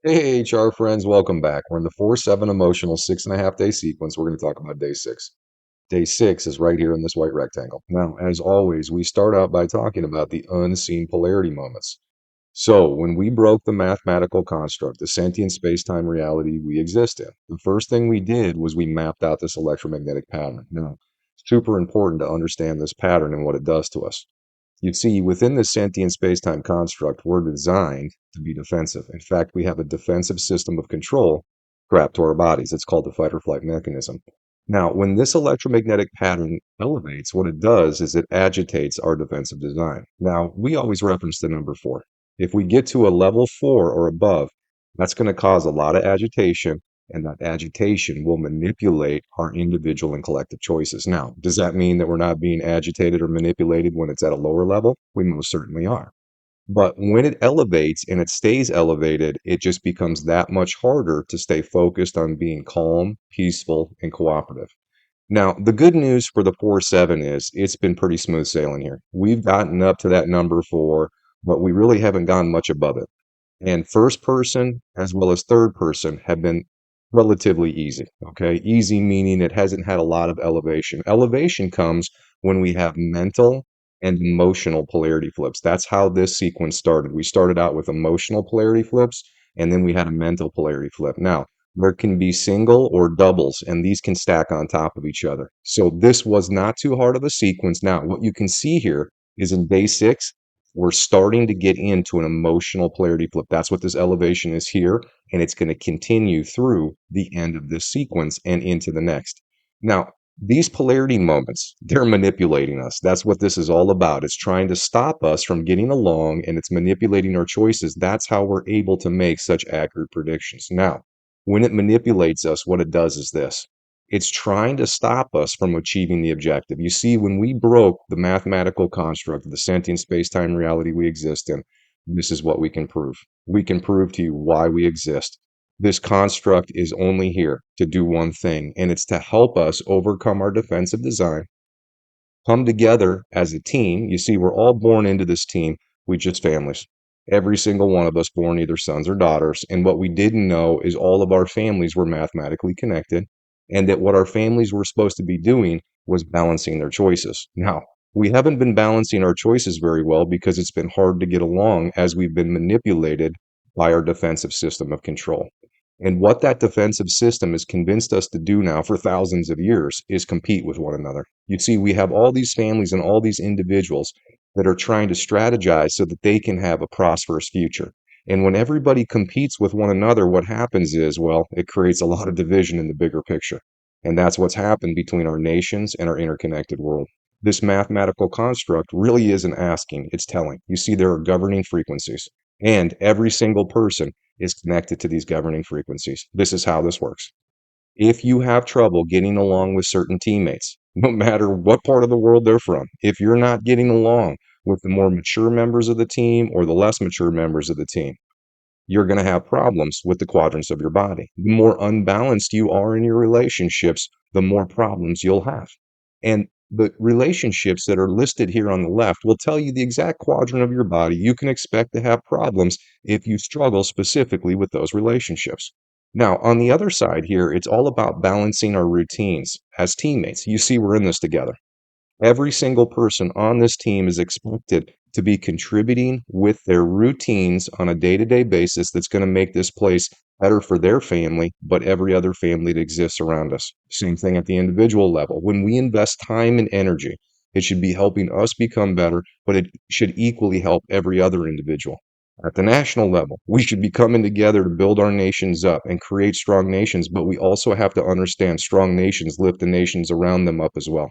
Hey, HR friends, welcome back. We're in the 4-7 emotional 6.5 day sequence. We're going to talk about day six. Day six is right here in this white rectangle. Now, as always, we start out by talking about the unseen polarity moments. So, when we broke the mathematical construct, the sentient space-time reality we exist in, the first thing we did was we mapped out this electromagnetic pattern. Now, it's super important to understand this pattern and what it does to us. You see, within the sentient space-time construct, we're designed to be defensive. In fact, we have a defensive system of control strapped to our bodies. It's called the fight or flight mechanism. Now, when this electromagnetic pattern elevates, what it does is it agitates our defensive design. Now, we always reference the number 4. If we get to a level 4 or above, that's going to cause a lot of agitation, and that agitation will manipulate our individual and collective choices. Now, does that mean that we're not being agitated or manipulated when it's at a lower level? We most certainly are. But when it elevates and it stays elevated, it just becomes that much harder to stay focused on being calm, peaceful, and cooperative. Now, the good news for the 4-7 is it's been pretty smooth sailing here. We've gotten up to that number 4, but we really haven't gone much above it. And first person as well as third person have been relatively easy. Okay. Easy meaning it hasn't had a lot of elevation. Elevation comes when we have mental and emotional polarity flips. That's how this sequence started. We started out with emotional polarity flips, and then we had a mental polarity flip. Now, there can be single or doubles, and these can stack on top of each other. So this was not too hard of a sequence. Now, what you can see here is in day 6, we're starting to get into an emotional polarity flip. That's what this elevation is here, and it's going to continue through the end of this sequence and into the next. Now, these polarity moments, they're manipulating us. That's what this is all about. It's trying to stop us from getting along, and it's manipulating our choices. That's how we're able to make such accurate predictions. Now, when it manipulates us, what it does is this. It's trying to stop us from achieving the objective. You see, when we broke the mathematical construct of the sentient space-time reality we exist in, this is what we can prove. We can prove to you why we exist. This construct is only here to do one thing, and it's to help us overcome our defensive design, come together as a team. You see, we're all born into this team. We just families. Every single one of us born either sons or daughters. And what we didn't know is all of our families were mathematically connected, and that what our families were supposed to be doing was balancing their choices. Now, we haven't been balancing our choices very well because it's been hard to get along as we've been manipulated by our defensive system of control. And what that defensive system has convinced us to do now for thousands of years is compete with one another. You see, we have all these families and all these individuals that are trying to strategize so that they can have a prosperous future. And when everybody competes with one another, what happens is, well, it creates a lot of division in the bigger picture. And that's what's happened between our nations and our interconnected world. This mathematical construct really isn't asking, it's telling. You see, there are governing frequencies, and every single person is connected to these governing frequencies. This is how this works. If you have trouble getting along with certain teammates, no matter what part of the world they're from, if you're not getting along with the more mature members of the team or the less mature members of the team, you're going to have problems with the quadrants of your body. The more unbalanced you are in your relationships, the more problems you'll have. And the relationships that are listed here on the left will tell you the exact quadrant of your body you can expect to have problems if you struggle specifically with those relationships. Now, on the other side here, it's all about balancing our routines as teammates. You see, we're in this together. Every single person on this team is expected to be contributing with their routines on a day-to-day basis that's going to make this place better for their family, but every other family that exists around us. Same thing at the individual level. When we invest time and energy, it should be helping us become better, but it should equally help every other individual. At the national level, we should be coming together to build our nations up and create strong nations, but we also have to understand strong nations lift the nations around them up as well.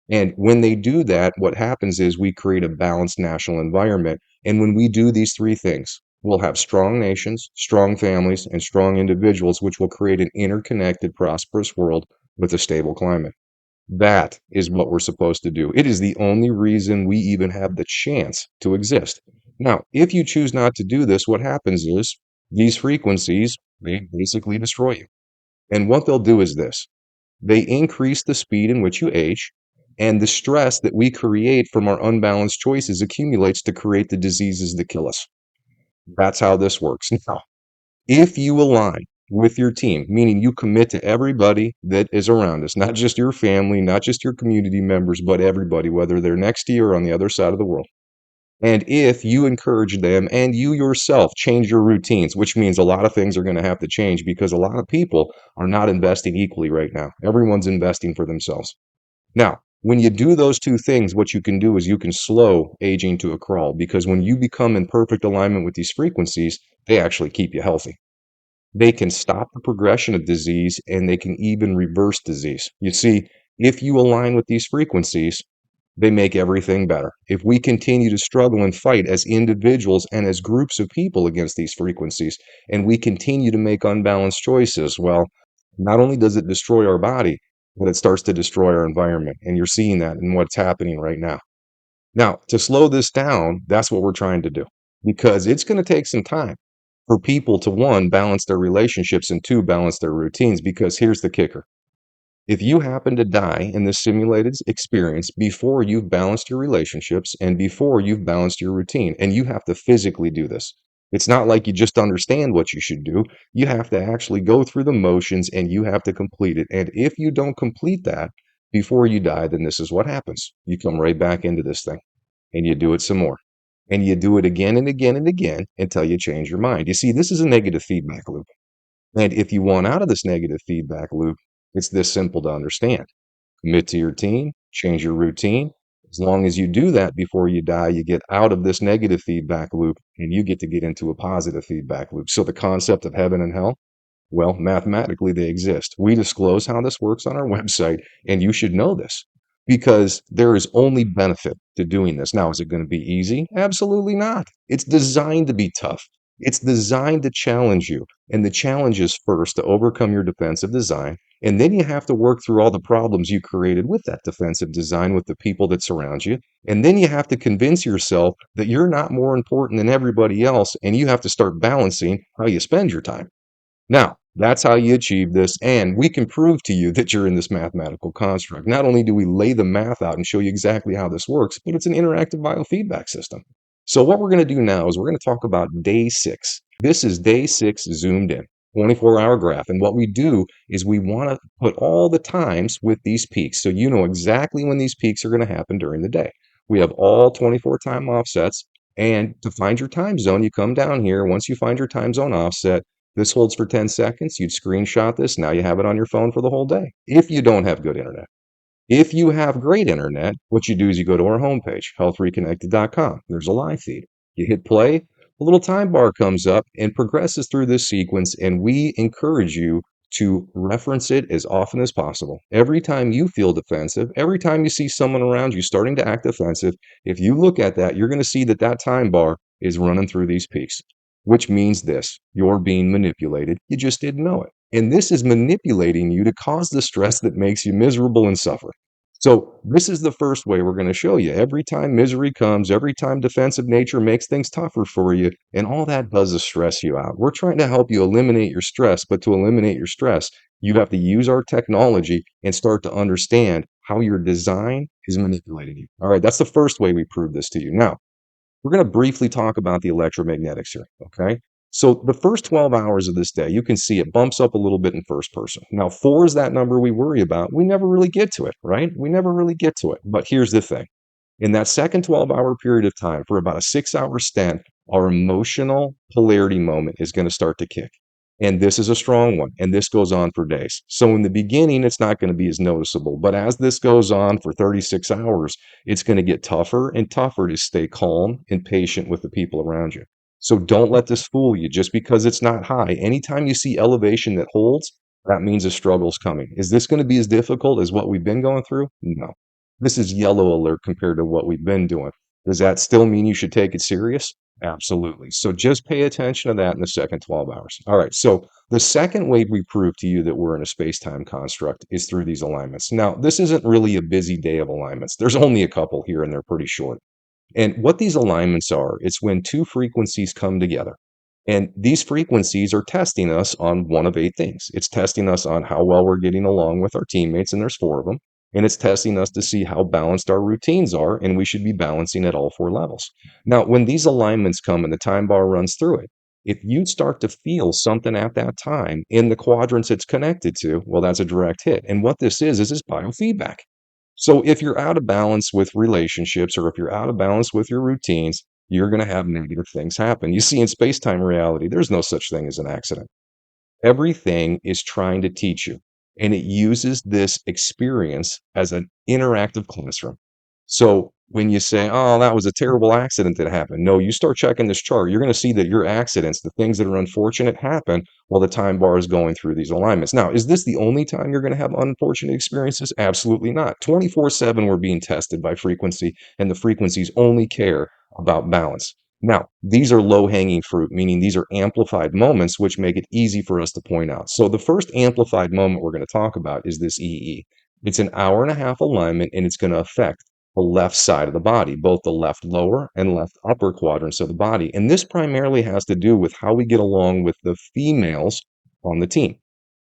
And when they do that, what happens is we create a balanced national environment. And when we do these three things, we'll have strong nations, strong families, and strong individuals, which will create an interconnected, prosperous world with a stable climate. That is what we're supposed to do. It is the only reason we even have the chance to exist. Now, if you choose not to do this, what happens is these frequencies, they basically destroy you. And what they'll do is this. They increase the speed in which you age, and the stress that we create from our unbalanced choices accumulates to create the diseases that kill us. That's how this works. Now, If you align with your team, meaning you commit to everybody that is around us, not just your family, not just your community members, but everybody, whether they're next to you or on the other side of the world. And if you encourage them and you yourself change your routines, which means a lot of things are going to have to change because a lot of people are not investing equally right now. Everyone's investing for themselves. Now, when you do those two things, what you can do is you can slow aging to a crawl because when you become in perfect alignment with these frequencies, they actually keep you healthy. They can stop the progression of disease and they can even reverse disease. You see, if you align with these frequencies, they make everything better. If we continue to struggle and fight as individuals and as groups of people against these frequencies, and we continue to make unbalanced choices, well, not only does it destroy our body, but it starts to destroy our environment. And you're seeing that in what's happening right now. Now, to slow this down, that's what we're trying to do because it's going to take some time for people to one, balance their relationships and two, balance their routines. Because here's the kicker: if you happen to die in this simulated experience before you've balanced your relationships and before you've balanced your routine, and you have to physically do this, it's not like you just understand what you should do. You have to actually go through the motions and you have to complete it. And if you don't complete that before you die, then this is what happens. You come right back into this thing and you do it some more. And you do it again and again and again until you change your mind. You see, this is a negative feedback loop. And if you want out of this negative feedback loop, it's this simple to understand. Commit to your team, change your routine. As long as you do that before you die, you get out of this negative feedback loop and you get to get into a positive feedback loop. So the concept of heaven and hell, well, mathematically they exist. We disclose how this works on our website, and you should know this because there is only benefit to doing this. Now, is it going to be easy? Absolutely not. It's designed to be tough. It's designed to challenge you. And the challenge is first to overcome your defensive design. And then you have to work through all the problems you created with that defensive design with the people that surround you. And then you have to convince yourself that you're not more important than everybody else. And you have to start balancing how you spend your time. Now, that's how you achieve this, and we can prove to you that you're in this mathematical construct. Not only do we lay the math out and show you exactly how this works, but it's an interactive biofeedback system. So what we're going to do now is we're going to talk about day 6. This is day 6 zoomed in, 24-hour graph. And what we do is we want to put all the times with these peaks so you know exactly when these peaks are going to happen during the day. We have all 24 time offsets, and to find your time zone, you come down here. Once you find your time zone offset, this holds for 10 seconds. You'd screenshot this. Now you have it on your phone for the whole day. If you don't have good internet. If you have great internet, what you do is you go to our homepage, healthreconnected.com. There's a live feed. You hit play, a little time bar comes up and progresses through this sequence, and we encourage you to reference it as often as possible. Every time you feel defensive, every time you see someone around you starting to act defensive, if you look at that, you're going to see that that time bar is running through these peaks, which means this: you're being manipulated. You just didn't know it. And this is manipulating you to cause the stress that makes you miserable and suffer. So this is the first way we're going to show you. Every time misery comes, every time defensive nature makes things tougher for you, and all that does is stress you out. We're trying to help you eliminate your stress, but to eliminate your stress, you have to use our technology and start to understand how your design is manipulating you. All right, that's the first way we prove this to you. Now, we're going to briefly talk about the electromagnetics here, okay? So the first 12 hours of this day, you can see it bumps up a little bit in first person. Now, 4 is that number we worry about. We never really get to it, right? We never really get to it. But here's the thing. In that second 12-hour period of time, for about a 6-hour stint, our emotional polarity moment is going to start to kick. And this is a strong one, and this goes on for days. So in the beginning, it's not going to be as noticeable. But as this goes on for 36 hours, it's going to get tougher and tougher to stay calm and patient with the people around you. So don't let this fool you just because it's not high. Anytime you see elevation that holds, that means a struggle's coming. Is this going to be as difficult as what we've been going through? No. This is yellow alert compared to what we've been doing. Does that still mean you should take it serious? Absolutely. So just pay attention to that in the second 12 hours. All right. So the second way we prove to you that we're in a space-time construct is through these alignments. Now, this isn't really a busy day of alignments. There's only a couple here and they're pretty short. And what these alignments are, it's when two frequencies come together. And these frequencies are testing us on one of 8 things. It's testing us on how well we're getting along with our teammates, and there's 4 of them. And it's testing us to see how balanced our routines are, and we should be balancing at all 4 levels. Now, when these alignments come and the time bar runs through it, if you start to feel something at that time in the quadrants it's connected to, well, that's a direct hit. And what this is this biofeedback. So if you're out of balance with relationships or if you're out of balance with your routines, you're going to have negative things happen. You see, in space time reality, there's no such thing as an accident. Everything is trying to teach you, and it uses this experience as an interactive classroom. So when you say, "Oh, that was a terrible accident that happened," no, you start checking this chart, you're going to see that your accidents, the things that are unfortunate, happen while the time bar is going through these alignments. Now, is this the only time you're going to have unfortunate experiences? Absolutely not. 24/7, we're being tested by frequency, and the frequencies only care about balance. Now, these are low-hanging fruit, meaning these are amplified moments, which make it easy for us to point out. So the first amplified moment we're going to talk about is this EE. It's an hour and a half alignment, and it's going to affect the left side of the body, both the left lower and left upper quadrants of the body. And this primarily has to do with how we get along with the females on the team.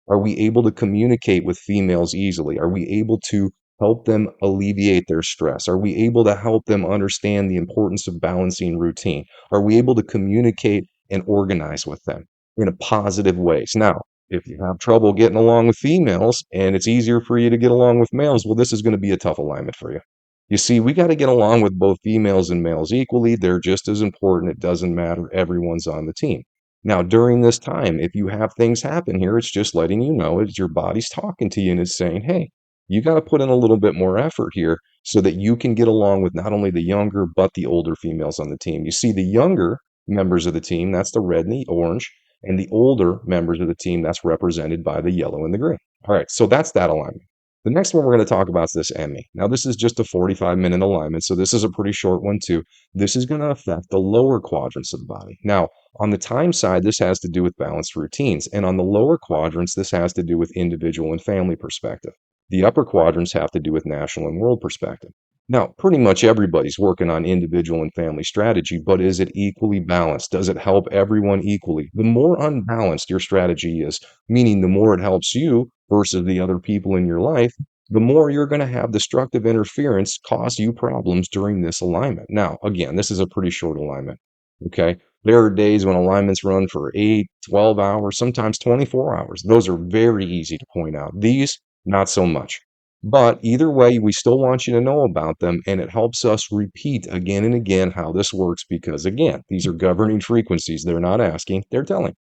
Are we able to communicate with females easily? Are we able to help them alleviate their stress? Are we able to help them understand the importance of balancing routine? Are we able to communicate and organize with them in a positive ways? Now, if you have trouble getting along with females and it's easier for you to get along with males, well, this is going to be a tough alignment for you. You see, we got to get along with both females and males equally. They're just as important. It doesn't matter. Everyone's on the team. Now, during this time, if you have things happen here, it's just letting you know it's your body's talking to you and it's saying, hey, you got to put in a little bit more effort here so that you can get along with not only the younger, but the older females on the team. You see, the younger members of the team, that's the red and the orange, and the older members of the team, that's represented by the yellow and the green. All right, so that's that alignment. The next one we're going to talk about is this ME. Now, this is just a 45-minute alignment, so this is a pretty short one too. This is going to affect the lower quadrants of the body. Now, on the time side, this has to do with balanced routines, and on the lower quadrants, this has to do with individual and family perspective. The upper quadrants have to do with national and world perspective. Now, pretty much everybody's working on individual and family strategy, but is it equally balanced? Does it help everyone equally? The more unbalanced your strategy is, meaning the more it helps you versus the other people in your life, the more you're going to have destructive interference cause you problems during this alignment. Now, again, this is a pretty short alignment. Okay. There are days when alignments run for 8, 12 hours, sometimes 24 hours. Those are very easy to point out. These, not so much. But either way, we still want you to know about them, and it helps us repeat again and again how this works because, again, these are governing frequencies. They're not asking, they're telling.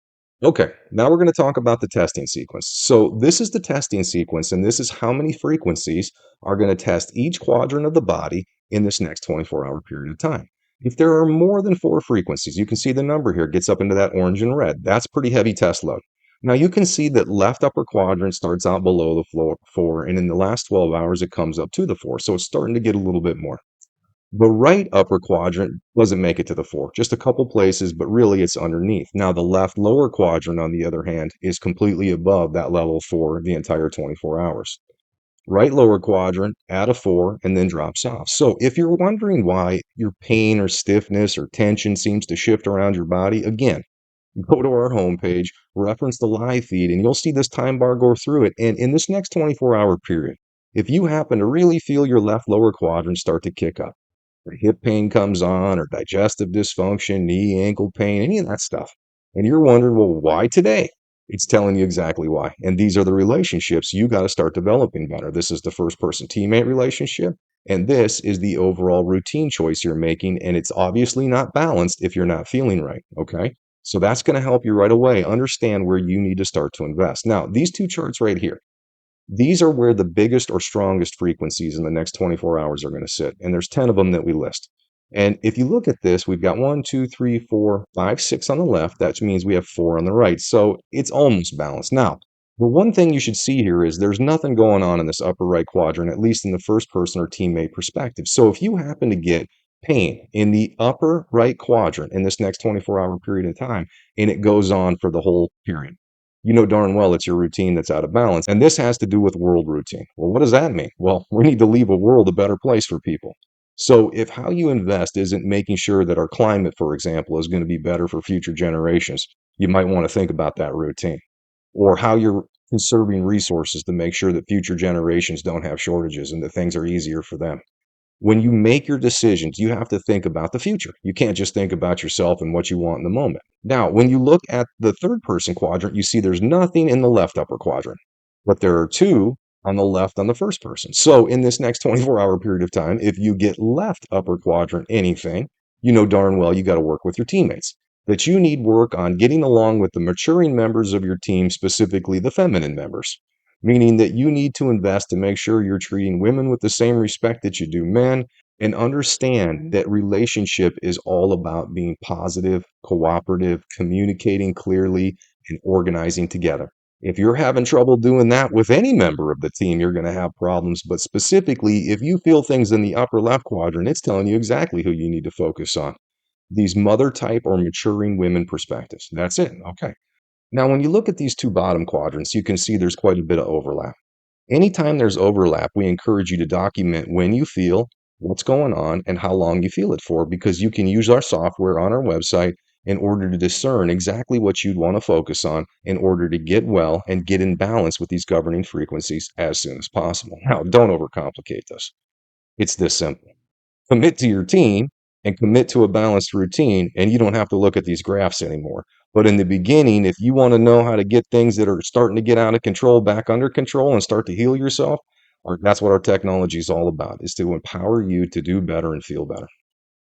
Okay, now we're going to talk about the testing sequence. So this is the testing sequence, and this is how many frequencies are going to test each quadrant of the body in this next 24-hour period of time. If there are more than 4 frequencies, you can see the number here gets up into that orange and red. That's pretty heavy test load. Now you can see that left upper quadrant starts out below the floor 4, and in the last 12 hours, it comes up to the 4. So it's starting to get a little bit more. The right upper quadrant doesn't make it to the 4, just a couple places, but really it's underneath. Now, the left lower quadrant, on the other hand, is completely above that level for the entire 24 hours. Right lower quadrant at a 4 and then drops off. So if you're wondering why your pain or stiffness or tension seems to shift around your body, again, go to our homepage, reference the live feed, and you'll see this time bar go through it. And in this next 24-hour period, if you happen to really feel your left lower quadrant start to kick up, or hip pain comes on, or digestive dysfunction, knee, ankle pain, any of that stuff, and you're wondering, well, why today? It's telling you exactly why. And these are the relationships you got to start developing better. This is the first person teammate relationship. And this is the overall routine choice you're making. And it's obviously not balanced if you're not feeling right. Okay. So that's going to help you right away understand where you need to start to invest. Now, these 2 charts right here, these are where the biggest or strongest frequencies in the next 24 hours are going to sit. And there's 10 of them that we list. And if you look at this, we've got 1, 2, 3, 4, 5, 6 on the left. That means we have 4 on the right. So it's almost balanced. Now, the one thing you should see here is there's nothing going on in this upper right quadrant, at least in the first person or teammate perspective. So if you happen to get pain in the upper right quadrant in this next 24-hour period of time, and it goes on for the whole period, you know darn well it's your routine that's out of balance. And this has to do with world routine. Well, what does that mean? Well, we need to leave a world a better place for people. So if how you invest isn't making sure that our climate, for example, is going to be better for future generations, you might want to think about that routine. Or how you're conserving resources to make sure that future generations don't have shortages and that things are easier for them. When you make your decisions, you have to think about the future. You can't just think about yourself and what you want in the moment. Now, when you look at the third person quadrant, you see there's nothing in the left upper quadrant, but there are two on the left on the first person. So in this next 24-hour period of time, if you get left upper quadrant anything, you know darn well you got to work with your teammates. That you need work on getting along with the maturing members of your team, specifically the feminine members, meaning that you need to invest to make sure you're treating women with the same respect that you do men, and understand that relationship is all about being positive, cooperative, communicating clearly, and organizing together. If you're having trouble doing that with any member of the team, you're going to have problems. But specifically, if you feel things in the upper left quadrant, it's telling you exactly who you need to focus on. These mother type or maturing women perspectives. That's it. Okay. Now, when you look at these two bottom quadrants, you can see there's quite a bit of overlap. Anytime there's overlap, we encourage you to document when you feel, what's going on, and how long you feel it for, because you can use our software on our website in order to discern exactly what you'd want to focus on in order to get well and get in balance with these governing frequencies as soon as possible. Now, don't overcomplicate this. It's this simple. Commit to your team and commit to a balanced routine, and you don't have to look at these graphs anymore. But in the beginning, if you want to know how to get things that are starting to get out of control back under control and start to heal yourself, that's what our technology is all about, is to empower you to do better and feel better.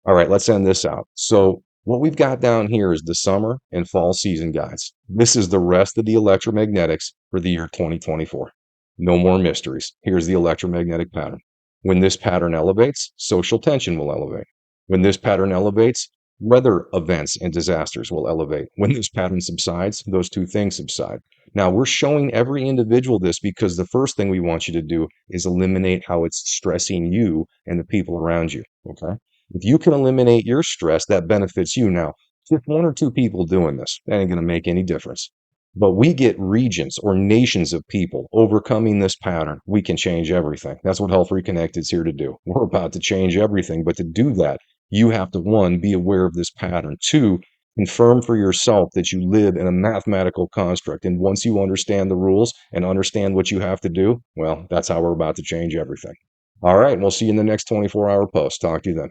All right, let's end this out. So what we've got down here is the summer and fall season guides. This is the rest of the electromagnetics for the year 2024. No more mysteries. Here's the electromagnetic pattern. When this pattern elevates, social tension will elevate. When this pattern elevates, weather events and disasters will elevate. When this pattern subsides, those two things subside. Now, we're showing every individual this because the first thing we want you to do is eliminate how it's stressing you and the people around you. Okay. If you can eliminate your stress, that benefits you. Now, just one or two people doing this, that ain't going to make any difference. But we get regions or nations of people overcoming this pattern. We can change everything. That's what Health Reconnected is here to do. We're about to change everything. But to do that, you have to, one, be aware of this pattern. Two, confirm for yourself that you live in a mathematical construct. And once you understand the rules and understand what you have to do, well, that's how we're about to change everything. All right. We'll see you in the next 24-hour post. Talk to you then.